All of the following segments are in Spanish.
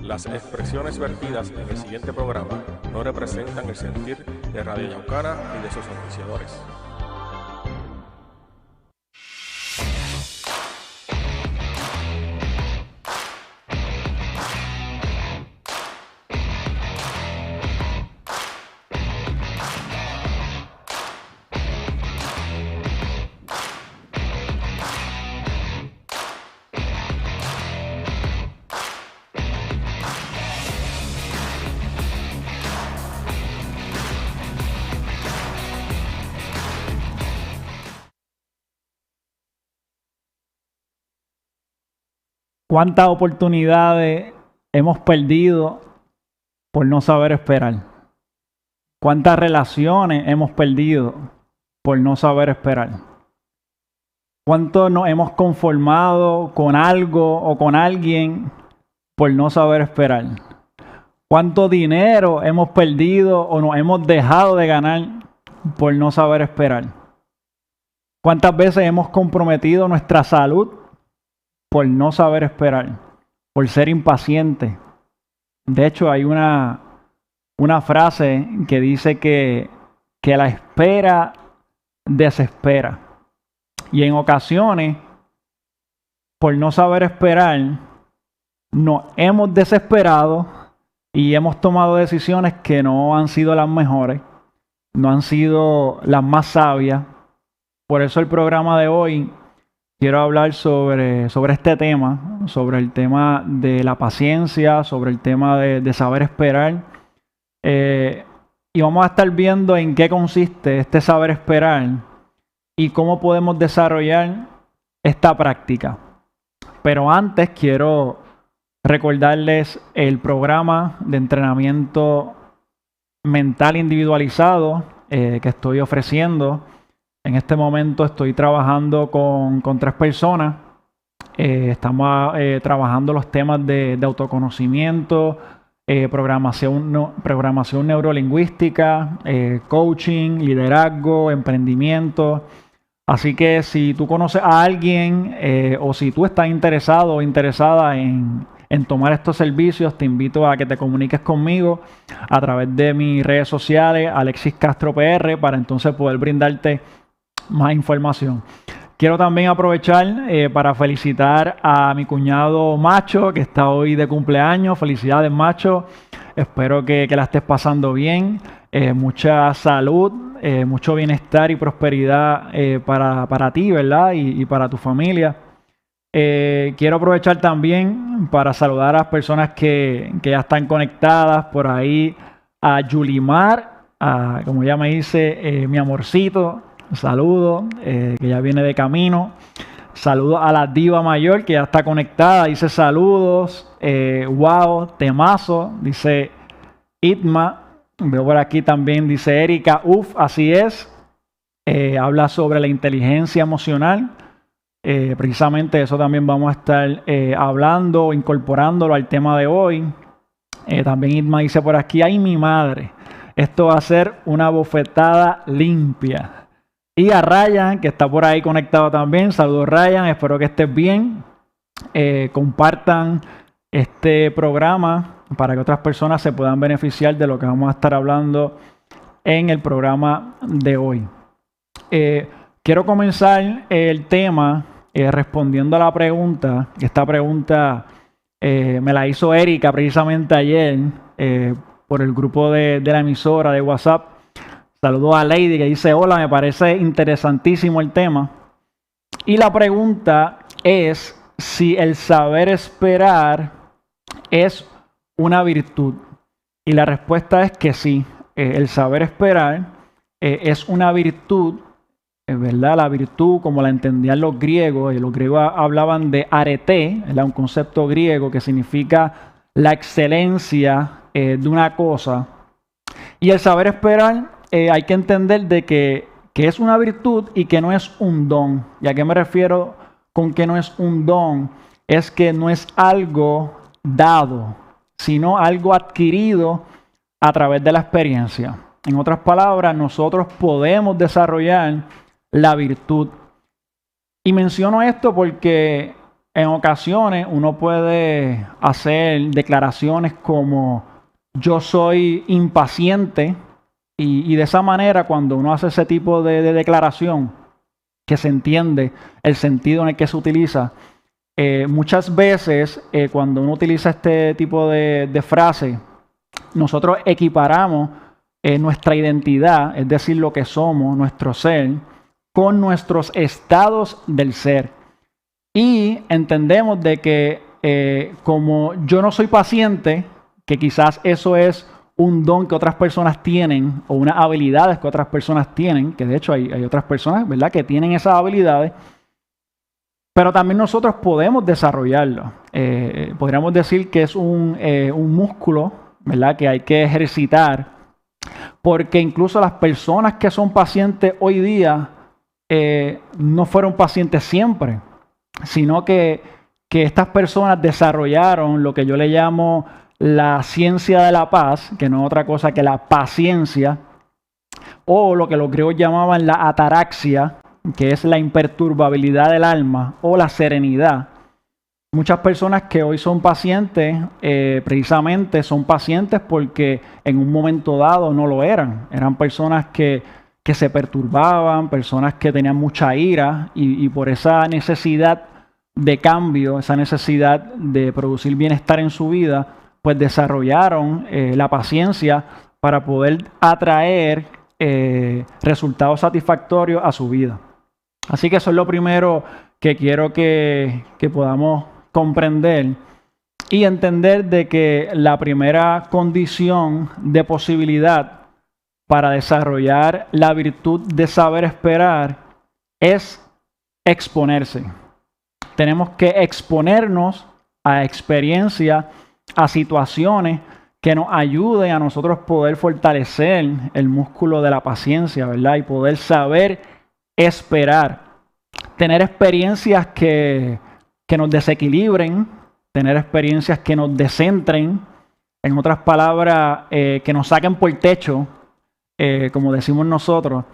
Las expresiones vertidas en el siguiente programa no representan el sentir de Radio Yaucana ni de sus auspiciadores. ¿Cuántas oportunidades hemos perdido por no saber esperar? ¿Cuántas relaciones hemos perdido por no saber esperar? ¿Cuánto nos hemos conformado con algo o con alguien por no saber esperar? ¿Cuánto dinero hemos perdido o nos hemos dejado de ganar por no saber esperar? ¿Cuántas veces hemos comprometido nuestra salud por no saber esperar, por ser impaciente? De hecho, hay una frase que dice que la espera desespera. Y en ocasiones, por no saber esperar, nos hemos desesperado y hemos tomado decisiones que no han sido las mejores, no han sido las más sabias. Por eso el programa de hoy quiero hablar sobre este tema, sobre el tema de la paciencia, sobre el tema de saber esperar. Y vamos a estar viendo en qué consiste este saber esperar y cómo podemos desarrollar esta práctica. Pero antes quiero recordarles el programa de entrenamiento mental individualizado que estoy ofreciendo. En este momento estoy trabajando con 3 personas. Estamos trabajando los temas de autoconocimiento, programación neurolingüística, coaching, liderazgo, emprendimiento. Así que si tú conoces a alguien o si tú estás interesado o interesada en tomar estos servicios, te invito a que te comuniques conmigo a través de mis redes sociales, Alexis Castro PR, para entonces poder brindarte más información. Quiero también aprovechar para felicitar a mi cuñado Macho, que está hoy de cumpleaños. Felicidades, Macho. Espero que la estés pasando bien. Mucha salud, mucho bienestar y prosperidad para ti, ¿verdad? Y para tu familia. Quiero aprovechar también para saludar a las personas que ya están conectadas por ahí. A Yulimar, como ya me dice, mi amorcito. Saludos, que ya viene de camino. Saludos a la diva mayor que ya está conectada. Dice saludos. Wow, temazo. Dice Itma. Veo por aquí también, dice Erika. Uf, así es. Habla sobre la inteligencia emocional. Precisamente eso también vamos a estar hablando, incorporándolo al tema de hoy. También Itma dice por aquí, ay mi madre, esto va a ser una bofetada limpia. Y a Ryan, que está por ahí conectado también. Saludos, Ryan. Espero que estés bien. Compartan este programa para que otras personas se puedan beneficiar de lo que vamos a estar hablando en el programa de hoy. Quiero comenzar el tema respondiendo a la pregunta. Esta pregunta me la hizo Erika precisamente ayer por el grupo de la emisora de WhatsApp. Saludos a Lady que dice, hola, me parece interesantísimo el tema. Y la pregunta es si el saber esperar es una virtud. Y la respuesta es que sí. El saber esperar es una virtud, ¿verdad? La virtud, como la entendían los griegos, y los griegos hablaban de arete, ¿verdad? Un concepto griego que significa la excelencia de una cosa. Y el saber esperar hay que entender de que es una virtud y que no es un don. ¿Y a qué me refiero con que no es un don? Es que no es algo dado, sino algo adquirido a través de la experiencia. En otras palabras, nosotros podemos desarrollar la virtud. Y menciono esto porque en ocasiones uno puede hacer declaraciones como yo soy impaciente y de esa manera cuando uno hace ese tipo de declaración que se entiende el sentido en el que se utiliza, muchas veces cuando uno utiliza este tipo de frase, nosotros equiparamos nuestra identidad, es decir, lo que somos, nuestro ser, con nuestros estados del ser. Y entendemos de que como yo no soy paciente, que quizás eso es un don que otras personas tienen o unas habilidades que otras personas tienen, que de hecho hay otras personas, ¿verdad?, que tienen esas habilidades, pero también nosotros podemos desarrollarlo. Podríamos decir que es un músculo, ¿verdad?, que hay que ejercitar, porque incluso las personas que son pacientes hoy día no fueron pacientes siempre, sino que estas personas desarrollaron lo que yo le llamo la ciencia de la paz, que no es otra cosa que la paciencia, o lo que los griegos llamaban la ataraxia, que es la imperturbabilidad del alma, o la serenidad. Muchas personas que hoy son pacientes, precisamente son pacientes porque en un momento dado no lo eran. Eran personas que se perturbaban, personas que tenían mucha ira y por esa necesidad de cambio, esa necesidad de producir bienestar en su vida, pues desarrollaron la paciencia para poder atraer resultados satisfactorios a su vida. Así que eso es lo primero que quiero que podamos comprender y entender de que la primera condición de posibilidad para desarrollar la virtud de saber esperar es exponerse. Tenemos que exponernos a experiencias, a situaciones que nos ayuden a nosotros poder fortalecer el músculo de la paciencia, ¿verdad? Y poder saber esperar. Tener experiencias que nos desequilibren, tener experiencias que nos descentren, en otras palabras, que nos saquen por el techo, como decimos nosotros,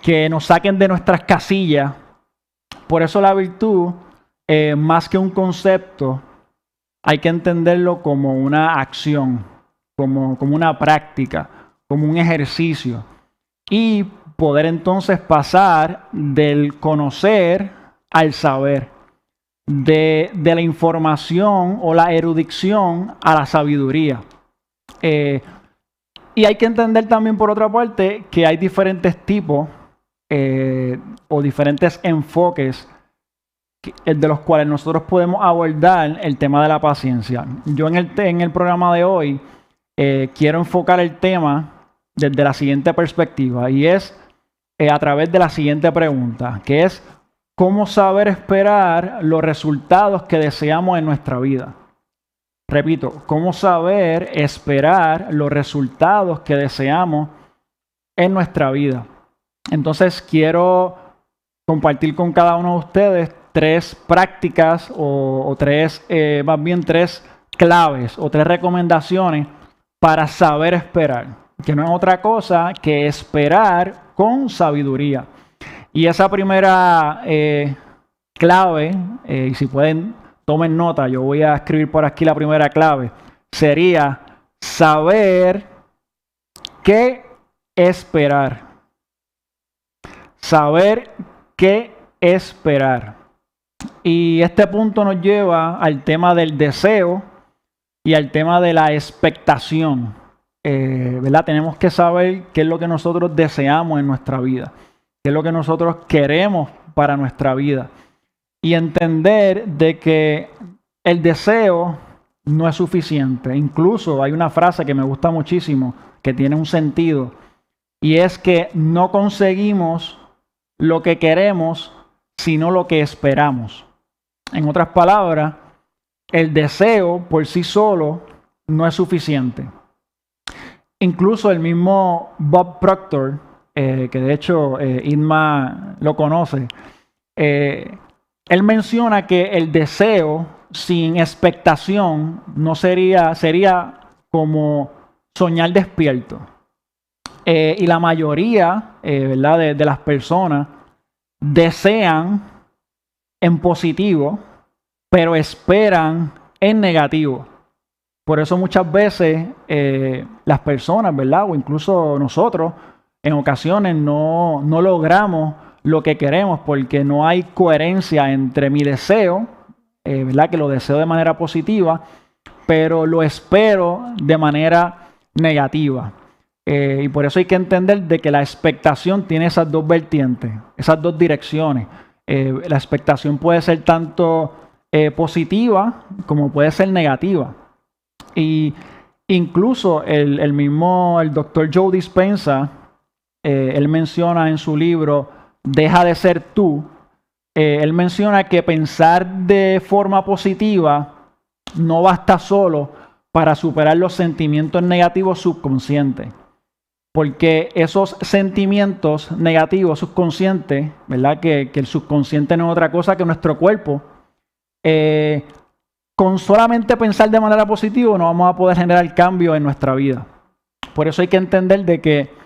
que nos saquen de nuestras casillas. Por eso la virtud, más que un concepto, hay que entenderlo como una acción, como una práctica, como un ejercicio. Y poder entonces pasar del conocer al saber, de la información o la erudición a la sabiduría. Y hay que entender también, por otra parte, que hay diferentes tipos o diferentes enfoques de los cuales nosotros podemos abordar el tema de la paciencia. Yo en el programa de hoy quiero enfocar el tema desde la siguiente perspectiva y es a través de la siguiente pregunta, que es ¿cómo saber esperar los resultados que deseamos en nuestra vida? Repito, ¿cómo saber esperar los resultados que deseamos en nuestra vida? Entonces quiero compartir con cada uno de ustedes tres prácticas o tres claves o tres recomendaciones para saber esperar, que no es otra cosa que esperar con sabiduría. Y esa primera clave, y si pueden, tomen nota, yo voy a escribir por aquí la primera clave, sería saber qué esperar. Saber qué esperar. Y este punto nos lleva al tema del deseo y al tema de la expectación. ¿Verdad? Tenemos que saber qué es lo que nosotros deseamos en nuestra vida, qué es lo que nosotros queremos para nuestra vida. Y entender de que el deseo no es suficiente. Incluso hay una frase que me gusta muchísimo, que tiene un sentido, y es que no conseguimos lo que queremos, sino lo que esperamos. En otras palabras, el deseo por sí solo no es suficiente. Incluso el mismo Bob Proctor, que de hecho Inma lo conoce, él menciona que el deseo sin expectación no sería como soñar despierto. Y la mayoría, ¿verdad? de las personas desean en positivo, pero esperan en negativo. Por eso muchas veces las personas, ¿verdad? O incluso nosotros, en ocasiones no logramos lo que queremos porque no hay coherencia entre mi deseo, ¿verdad? Que lo deseo de manera positiva, pero lo espero de manera negativa. Y por eso hay que entender de que la expectación tiene esas dos vertientes, esas dos direcciones. La expectación puede ser tanto positiva como puede ser negativa. Y incluso el doctor Joe Dispenza, él menciona en su libro Deja de ser tú, él menciona que pensar de forma positiva no basta solo para superar los sentimientos negativos subconscientes. Porque esos sentimientos negativos subconscientes, ¿verdad? Que el subconsciente no es otra cosa que nuestro cuerpo. Con solamente pensar de manera positiva no vamos a poder generar cambio en nuestra vida. Por eso hay que entender de que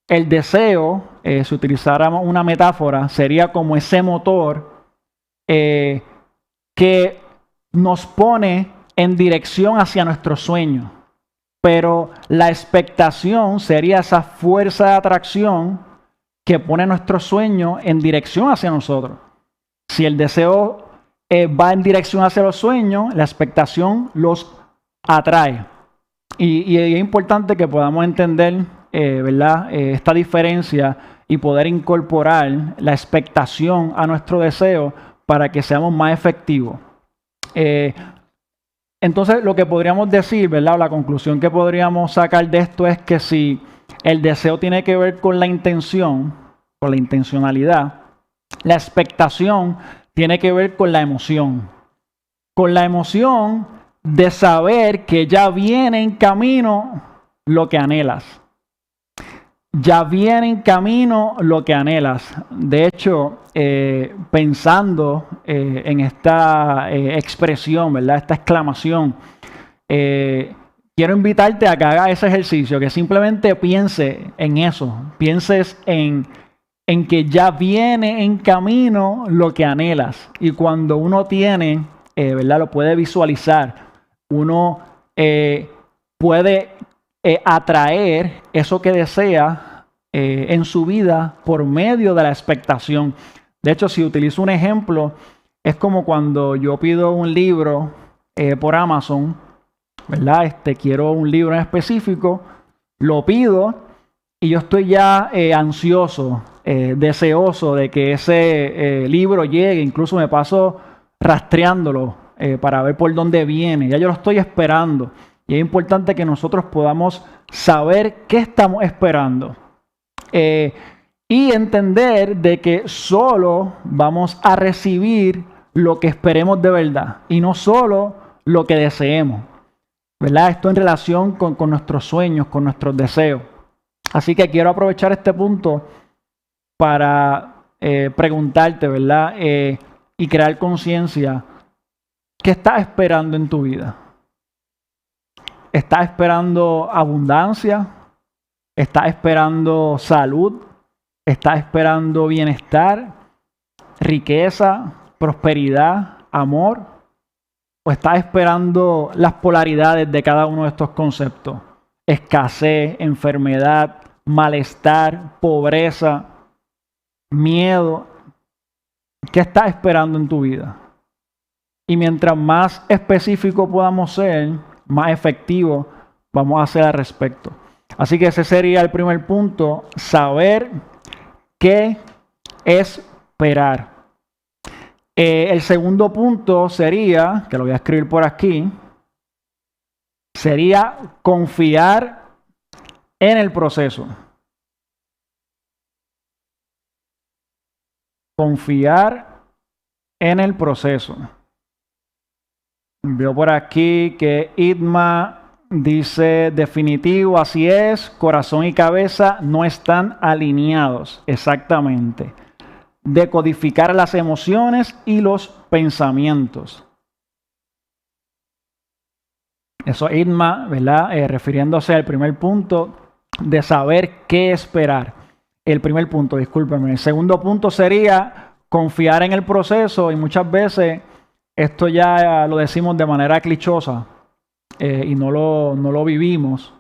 el deseo, si utilizáramos una metáfora, sería como ese motor que nos pone en dirección hacia nuestros sueños. Pero la expectación sería esa fuerza de atracción que pone nuestro sueño en dirección hacia nosotros. Si el deseo va en dirección hacia los sueños, la expectación los atrae. Y es importante que podamos entender, ¿verdad? Esta diferencia y poder incorporar la expectación a nuestro deseo para que seamos más efectivos. Entonces, lo que podríamos decir, ¿verdad? La conclusión que podríamos sacar de esto es que si el deseo tiene que ver con la intención, con la intencionalidad, la expectación tiene que ver con la emoción. Con la emoción de saber que ya viene en camino lo que anhelas. Ya viene en camino lo que anhelas. De hecho, pensando en esta expresión, ¿verdad? Esta exclamación, quiero invitarte a que hagas ese ejercicio, que simplemente piense en eso, pienses en que ya viene en camino lo que anhelas. Y cuando uno tiene, ¿verdad? Lo puede visualizar, uno puede atraer eso que desea en su vida por medio de la expectación. De hecho, si utilizo un ejemplo, es como cuando yo pido un libro por Amazon, ¿verdad? Quiero un libro en específico, lo pido y yo estoy ya ansioso, deseoso de que ese libro llegue. Incluso me paso rastreándolo para ver por dónde viene. Ya yo lo estoy esperando. Y es importante que nosotros podamos saber qué estamos esperando. Y entender de que solo vamos a recibir lo que esperemos de verdad. Y no solo lo que deseemos. ¿Verdad? Esto en relación con nuestros sueños, con nuestros deseos. Así que quiero aprovechar este punto para preguntarte, ¿verdad? Y crear conciencia. ¿Qué estás esperando en tu vida? ¿Estás esperando abundancia? ¿Estás esperando salud? ¿Estás esperando bienestar, riqueza, prosperidad, amor? ¿O estás esperando las polaridades de cada uno de estos conceptos? Escasez, enfermedad, malestar, pobreza, miedo. ¿Qué estás esperando en tu vida? Y mientras más específico podamos ser, más efectivo vamos a ser al respecto. Así que ese sería el primer punto, saber qué esperar. El segundo punto sería, que lo voy a escribir por aquí, sería confiar en el proceso. Confiar en el proceso. Veo por aquí que Idma dice, definitivo, así es, corazón y cabeza no están alineados. Exactamente. Decodificar las emociones y los pensamientos. Eso Idma, ¿verdad? Refiriéndose al primer punto de saber qué esperar. El primer punto, discúlpenme. El segundo punto sería confiar en el proceso y muchas veces esto ya lo decimos de manera clichosa y no lo vivimos.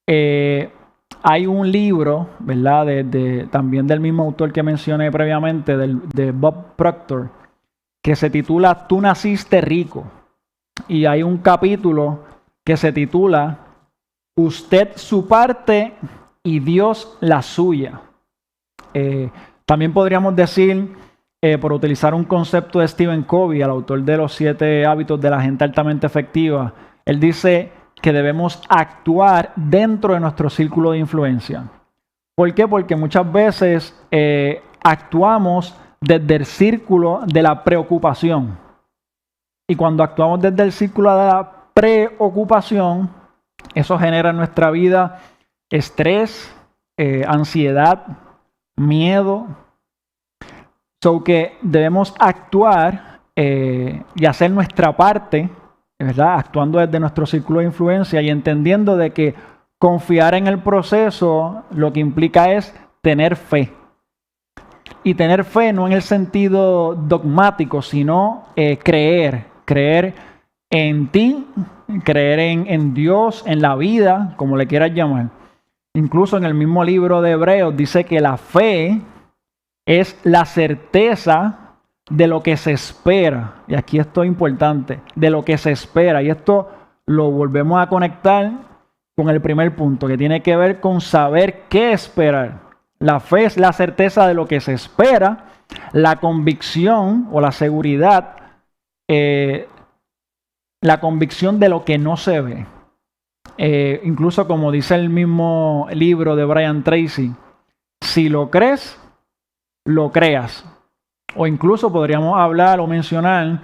Hay un libro, ¿verdad? También del mismo autor que mencioné previamente, de Bob Proctor, que se titula Tú naciste rico. Y hay un capítulo que se titula Usted su parte y Dios la suya. También podríamos decir, por utilizar un concepto de Stephen Covey, el autor de los 7 hábitos de la gente altamente efectiva, él dice que debemos actuar dentro de nuestro círculo de influencia. ¿Por qué? Porque muchas veces actuamos desde el círculo de la preocupación. Y cuando actuamos desde el círculo de la preocupación, eso genera en nuestra vida estrés, ansiedad, miedo. So que debemos actuar y hacer nuestra parte, ¿verdad? Actuando desde nuestro círculo de influencia y entendiendo de que confiar en el proceso lo que implica es tener fe. Y tener fe no en el sentido dogmático, sino creer en ti, creer en Dios, en la vida, como le quieras llamar. Incluso en el mismo libro de Hebreos dice que la fe es la certeza de lo que se espera. Y aquí esto es importante, de lo que se espera. Y esto lo volvemos a conectar con el primer punto, que tiene que ver con saber qué esperar. La fe es la certeza de lo que se espera, la convicción o la seguridad, la convicción de lo que no se ve. Incluso como dice el mismo libro de Brian Tracy, si lo crees, lo creas. O incluso podríamos hablar o mencionar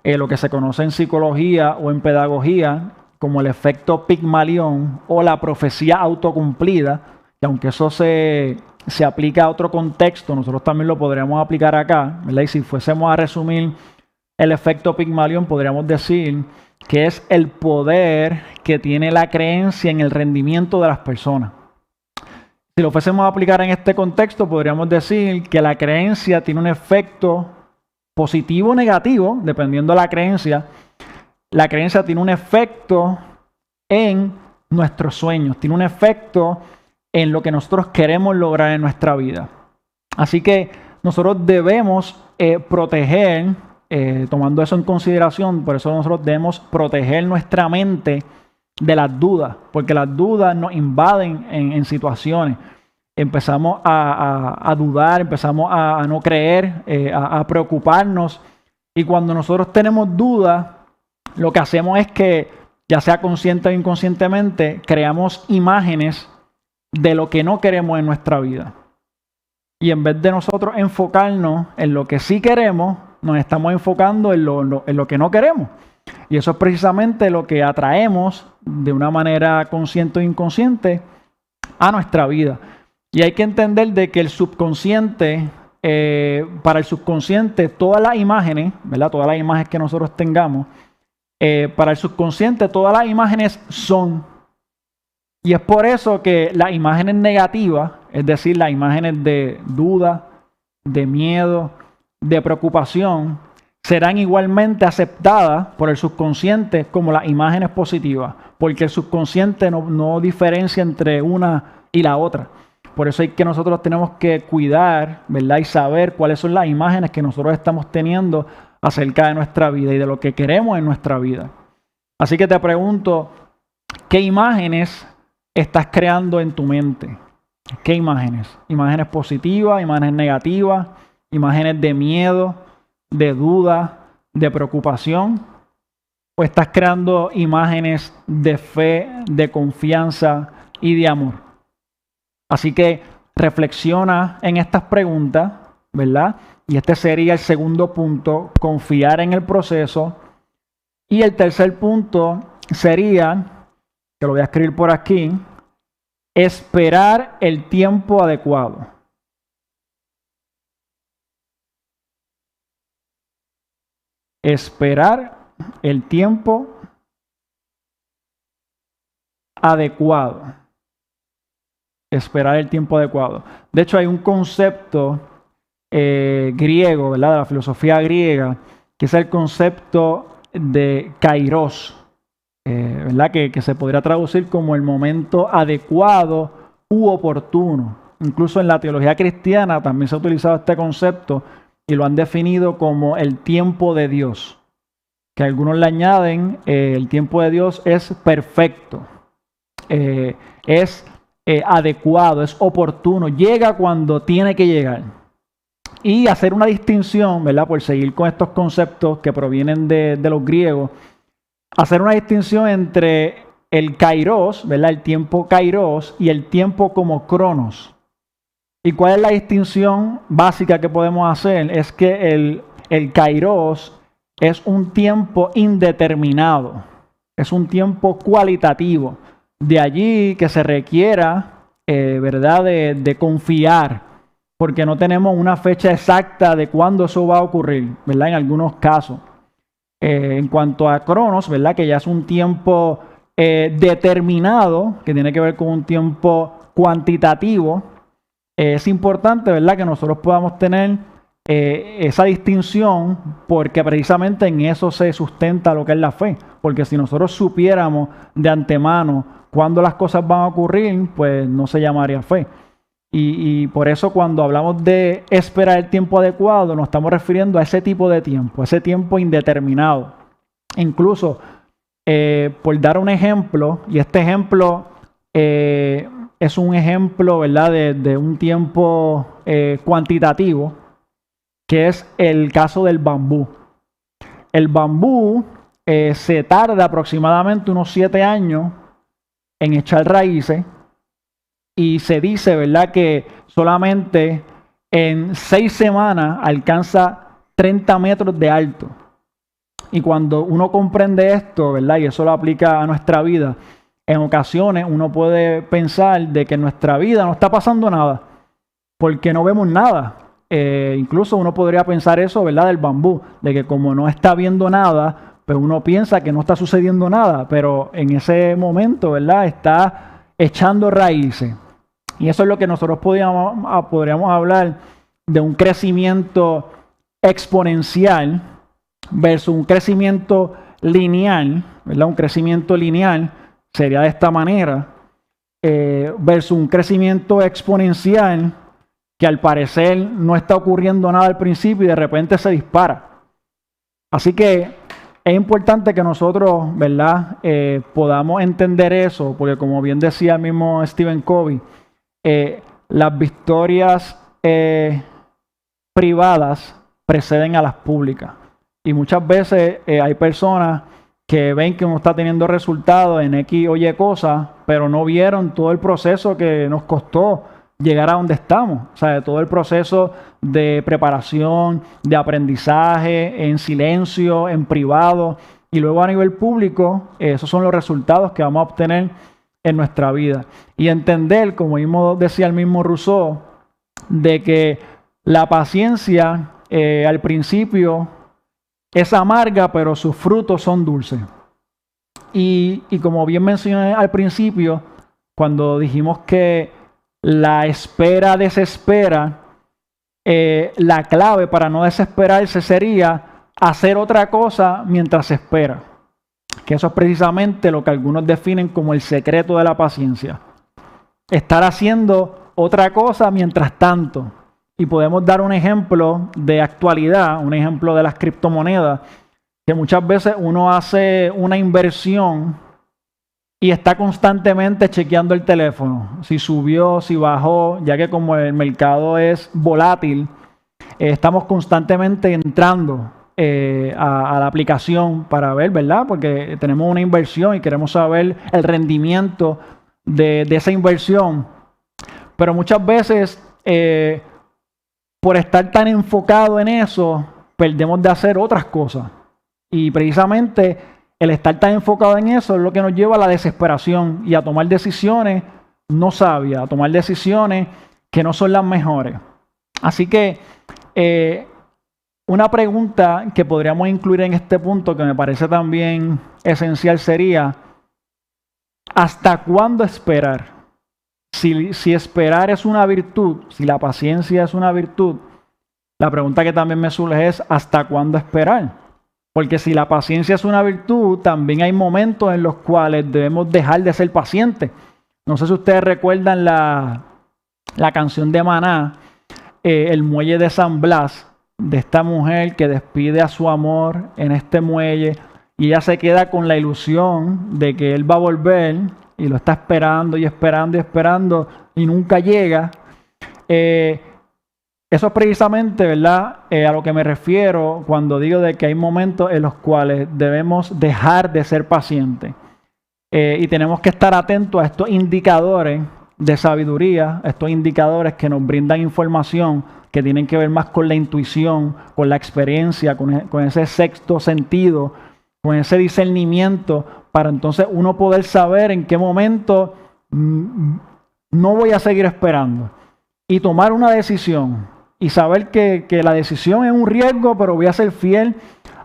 lo que se conoce en psicología o en pedagogía como el efecto Pigmalión o la profecía autocumplida, que aunque eso se aplica a otro contexto, nosotros también lo podríamos aplicar acá, ¿verdad? Y si fuésemos a resumir el efecto Pigmalión, podríamos decir que es el poder que tiene la creencia en el rendimiento de las personas. Si lo fuésemos a aplicar en este contexto, podríamos decir que la creencia tiene un efecto positivo o negativo, dependiendo de la creencia. La creencia tiene un efecto en nuestros sueños, tiene un efecto en lo que nosotros queremos lograr en nuestra vida. Así que nosotros debemos proteger, tomando eso en consideración, por eso nosotros debemos proteger nuestra mente de las dudas, porque las dudas nos invaden en situaciones. Empezamos a dudar, empezamos a no creer, a preocuparnos. Y cuando nosotros tenemos dudas, lo que hacemos es que, ya sea consciente o inconscientemente, creamos imágenes de lo que no queremos en nuestra vida. Y en vez de nosotros enfocarnos en lo que sí queremos, nos estamos enfocando en lo que no queremos. Y eso es precisamente lo que atraemos de una manera consciente o inconsciente a nuestra vida. Y hay que entender de que el subconsciente, para el subconsciente, todas las imágenes, ¿verdad? Todas las imágenes que nosotros tengamos, para el subconsciente todas las imágenes son. Y es por eso que las imágenes negativas, es decir, las imágenes de duda, de miedo, de preocupación, serán igualmente aceptadas por el subconsciente como las imágenes positivas, porque el subconsciente no diferencia entre una y la otra. Por eso es que nosotros tenemos que cuidar, ¿verdad? Y saber cuáles son las imágenes que nosotros estamos teniendo acerca de nuestra vida y de lo que queremos en nuestra vida. Así que te pregunto, ¿qué imágenes estás creando en tu mente? ¿Qué imágenes? ¿Imágenes positivas, imágenes negativas, imágenes de miedo, de duda, de preocupación? ¿O estás creando imágenes de fe, de confianza y de amor? Así que reflexiona en estas preguntas, ¿verdad? Y este sería el segundo punto, confiar en el proceso. Y el tercer punto sería, que lo voy a escribir por aquí, esperar el tiempo adecuado. Esperar el tiempo adecuado. Esperar el tiempo adecuado. De hecho, hay un concepto griego, ¿verdad? De la filosofía griega, que es el concepto de kairos, ¿verdad? Que se podría traducir como el momento adecuado u oportuno. Incluso en la teología cristiana también se ha utilizado este concepto y lo han definido como el tiempo de Dios, que algunos le añaden, el tiempo de Dios es perfecto, es adecuado, es oportuno, llega cuando tiene que llegar. Y hacer una distinción, ¿verdad? Por seguir con estos conceptos que provienen de los griegos, hacer una distinción entre el kairos, ¿verdad? El tiempo kairos y el tiempo como cronos. ¿Y cuál es la distinción básica que podemos hacer? Es que el kairos es un tiempo indeterminado, es un tiempo cualitativo. De allí que se requiera, ¿verdad? De confiar, porque no tenemos una fecha exacta de cuándo eso va a ocurrir, ¿verdad? En algunos casos. En cuanto a cronos, ¿verdad? Que ya es un tiempo determinado, que tiene que ver con un tiempo cuantitativo. Es importante, ¿verdad? Que nosotros podamos tener esa distinción, porque precisamente en eso se sustenta lo que es la fe. Porque si nosotros supiéramos de antemano cuándo las cosas van a ocurrir, pues no se llamaría fe. Y por eso cuando hablamos de esperar el tiempo adecuado, nos estamos refiriendo a ese tipo de tiempo, a ese tiempo indeterminado. Incluso, por dar un ejemplo, y este ejemplo es un ejemplo, ¿verdad? De un tiempo cuantitativo, que es el caso del bambú. El bambú se tarda aproximadamente unos 7 años en echar raíces, y se dice, ¿verdad?, que solamente en 6 semanas alcanza 30 metros de alto. Y cuando uno comprende esto, ¿verdad?, y eso lo aplica a nuestra vida, en ocasiones uno puede pensar de que en nuestra vida no está pasando nada, porque no vemos nada. Incluso uno podría pensar eso, ¿verdad?, del bambú, de que como no está viendo nada, pues uno piensa que no está sucediendo nada, pero en ese momento, ¿verdad?, está echando raíces. Y eso es lo que nosotros podríamos hablar de un crecimiento exponencial versus un crecimiento lineal, ¿verdad? Un crecimiento lineal sería de esta manera, versus un crecimiento exponencial que al parecer no está ocurriendo nada al principio y de repente se dispara. Así que es importante que nosotros, ¿verdad?, podamos entender eso, porque como bien decía el mismo Stephen Covey, las victorias privadas preceden a las públicas. Y muchas veces hay personas que ven que uno está teniendo resultados en X o Y cosas, pero no vieron todo el proceso que nos costó llegar a donde estamos. O sea, todo el proceso de preparación, de aprendizaje, en silencio, en privado, y luego a nivel público, esos son los resultados que vamos a obtener en nuestra vida. Y entender, como mismo decía el mismo Rousseau, de que la paciencia al principio es amarga, pero sus frutos son dulces. Y como bien mencioné al principio, cuando dijimos que la espera desespera, la clave para no desesperarse sería hacer otra cosa mientras se espera. Que eso es precisamente lo que algunos definen como el secreto de la paciencia. Estar haciendo otra cosa mientras tanto. Y podemos dar un ejemplo de actualidad, un ejemplo de las criptomonedas, que muchas veces uno hace una inversión y está constantemente chequeando el teléfono. Si subió, si bajó, ya que como el mercado es volátil, estamos constantemente entrando a la aplicación para ver, ¿verdad? Porque tenemos una inversión y queremos saber el rendimiento de esa inversión. Pero muchas veces, por estar tan enfocado en eso, perdemos de hacer otras cosas. Y precisamente el estar tan enfocado en eso es lo que nos lleva a la desesperación y a tomar decisiones no sabias, a tomar decisiones que no son las mejores. Así que una pregunta que podríamos incluir en este punto, que me parece también esencial, sería: ¿hasta cuándo esperar? Si esperar es una virtud, si la paciencia es una virtud, la pregunta que también me surge es: ¿hasta cuándo esperar? Porque si la paciencia es una virtud, también hay momentos en los cuales debemos dejar de ser pacientes. No sé si ustedes recuerdan la canción de Maná, El muelle de San Blas, de esta mujer que despide a su amor en este muelle y ella se queda con la ilusión de que él va a volver y lo está esperando y esperando y esperando y nunca llega. Eso es precisamente, ¿verdad? A lo que me refiero cuando digo de que hay momentos en los cuales debemos dejar de ser pacientes. Y tenemos que estar atentos a estos indicadores de sabiduría, estos indicadores que nos brindan información que tienen que ver más con la intuición, con la experiencia, con ese sexto sentido, con ese discernimiento, para entonces uno poder saber en qué momento no voy a seguir esperando y tomar una decisión. Y saber que la decisión es un riesgo, pero voy a ser fiel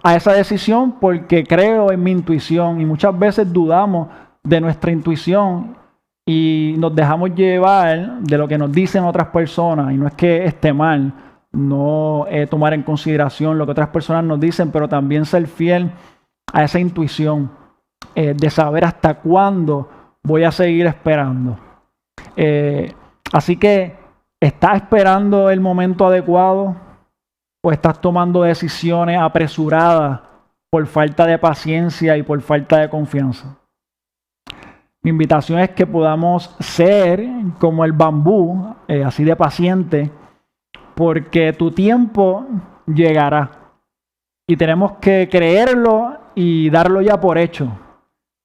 a esa decisión porque creo en mi intuición. Y muchas veces dudamos de nuestra intuición y nos dejamos llevar de lo que nos dicen otras personas. Y no es que esté mal no tomar en consideración lo que otras personas nos dicen, pero también ser fiel a esa intuición de saber hasta cuándo voy a seguir esperando. Así que ¿estás esperando el momento adecuado o estás tomando decisiones apresuradas por falta de paciencia y por falta de confianza? Mi invitación es que podamos ser como el bambú, así de paciente, porque tu tiempo llegará. Y tenemos que creerlo y darlo ya por hecho.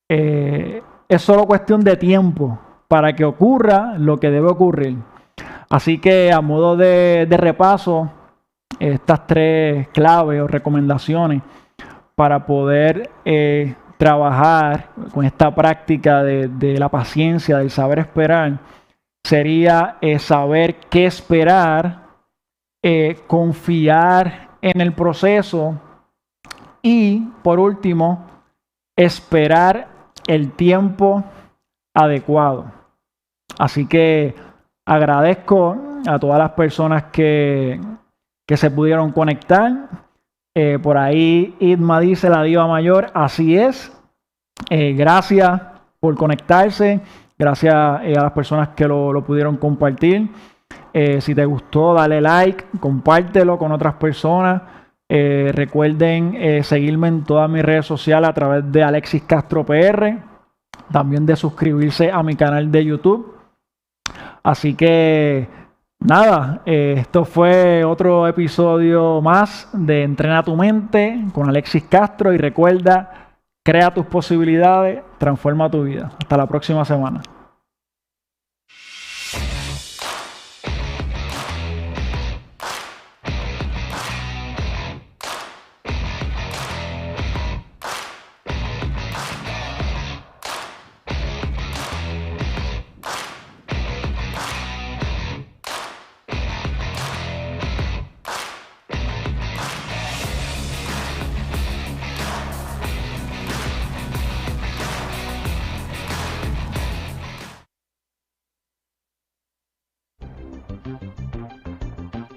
Es solo cuestión de tiempo para que ocurra lo que debe ocurrir. Así que a modo de repaso, estas 3 claves o recomendaciones para poder trabajar con esta práctica de la paciencia, del saber esperar, sería saber qué esperar, confiar en el proceso y, por último, esperar el tiempo adecuado. Así que agradezco a todas las personas que se pudieron conectar. Por ahí Idma dice, la diva mayor, así es. Gracias por conectarse. Gracias a las personas que lo pudieron compartir. Si te gustó, dale like, compártelo con otras personas. Recuerden seguirme en todas mis redes sociales a través de Alexis Castro PR. También de suscribirse a mi canal de YouTube. Así que nada, esto fue otro episodio más de Entrena tu Mente con Alexis Castro y recuerda, crea tus posibilidades, transforma tu vida. Hasta la próxima semana.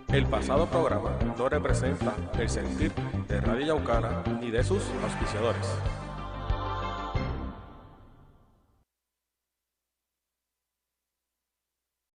El pasado programa no representa el sentir de Radio Yaucana ni de sus auspiciadores.